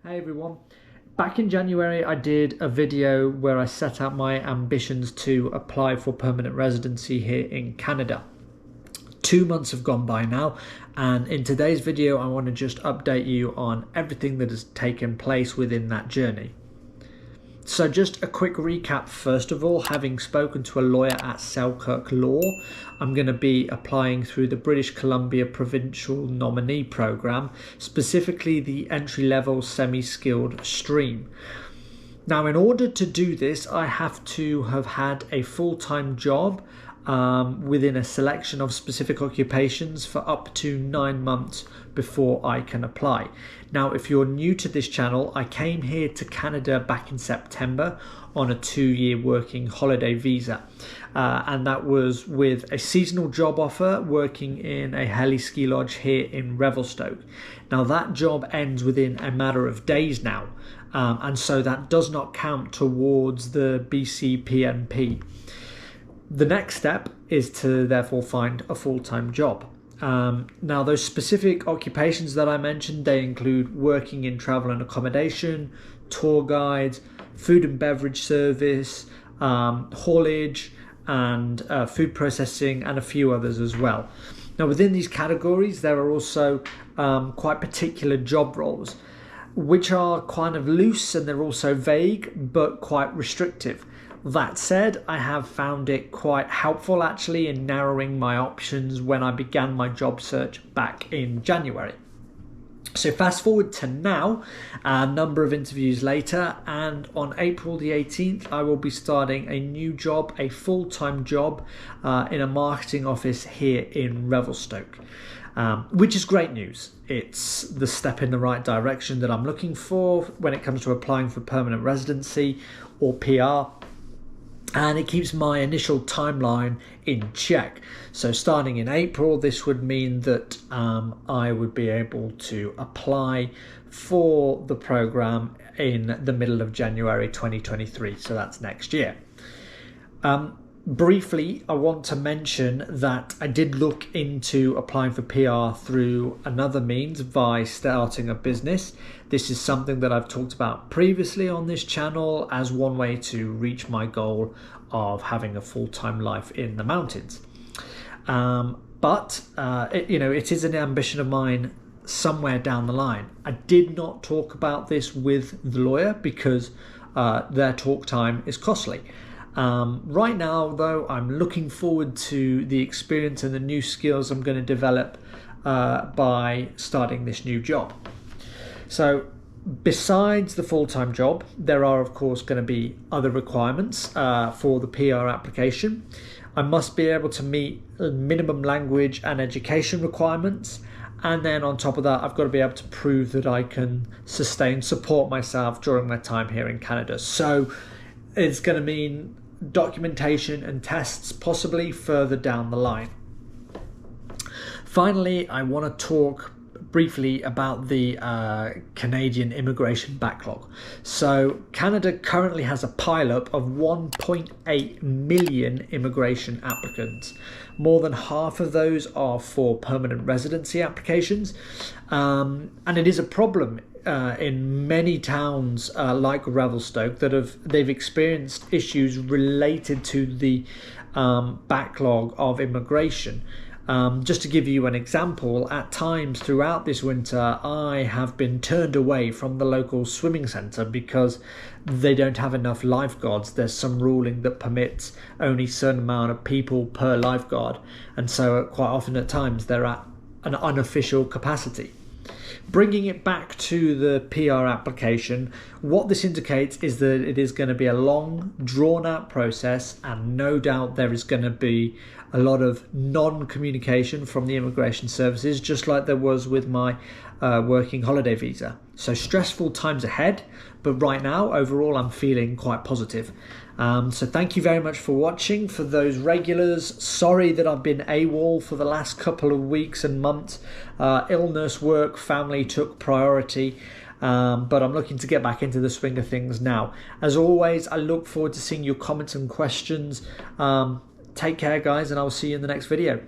Hey everyone. Back in January I did a video where I set out my ambitions to apply for permanent residency here in Canada. 2 months have gone by now, and in today's video I want to just update you on everything that has taken place within that journey. So just a quick recap first of all. Having spoken to a lawyer at Selkirk Law, I'm going to be applying through the British Columbia Provincial Nominee program, specifically the entry-level semi-skilled stream. Now, in order to do this, I have to have had a full-time job within a selection of specific occupations for up to 9 months before I can apply. Now, if you're new to this channel, I came here to Canada back in September on a 2-year working holiday visa, and that was with a seasonal job offer working in a heli ski lodge here in Revelstoke. Now, that job ends within a matter of days now, and so that does not count towards the BC PNP. The next step is to therefore find a full-time job. Now, those specific occupations that I mentioned, they include working in travel and accommodation, tour guides, food and beverage service, haulage, and food processing, and a few others as well. Now, within these categories, there are also quite particular job roles, which are kind of loose, and they're also vague, but quite restrictive. That said, I have found it quite helpful actually in narrowing my options when I began my job search back in January. So fast forward to now, a number of interviews later, and on April the 18th, I will be starting a new job, a full-time job in a marketing office here in Revelstoke, which is great news. It's the step in the right direction that I'm looking for when it comes to applying for permanent residency or PR. And it keeps my initial timeline in check. So starting in April, this would mean that I would be able to apply for the program in the middle of January 2023. So that's next year. Briefly, I want to mention that I did look into applying for PR through another means by starting a business. This is something that I've talked about previously on this channel as one way to reach my goal of having a full-time life in the mountains. It is an ambition of mine somewhere down the line. I did not talk about this with the lawyer because their talk time is costly. Right now, though, I'm looking forward to the experience and the new skills I'm going to develop by starting this new job. So, besides the full-time job, there are, of course, going to be other requirements for the PR application. I must be able to meet minimum language and education requirements. And then on top of that, I've got to be able to prove that I can support myself during my time here in Canada. So it's going to mean documentation and tests possibly further down the line. Finally, I want to talk briefly about the Canadian immigration backlog. So Canada currently has a pileup of 1.8 million immigration applicants. More than half of those are for permanent residency applications, and it is a problem in many towns like Revelstoke they've experienced issues related to the backlog of immigration. Just to give you an example, at times throughout this winter, I have been turned away from the local swimming centre because they don't have enough lifeguards. There's some ruling that permits only a certain amount of people per lifeguard, and so quite often at times they're at an unofficial capacity. Bringing it back to the PR application, what this indicates is that it is going to be a long, drawn-out process, and no doubt there is going to be a lot of non-communication from the immigration services, just like there was with my working holiday visa. So stressful times ahead, but right now, overall, I'm feeling quite positive. So thank you very much for watching. For those regulars, sorry that I've been AWOL for the last couple of weeks and months. Illness, work, family took priority. But I'm looking to get back into the swing of things now. As always, I look forward to seeing your comments and questions. Take care, guys, and I'll see you in the next video.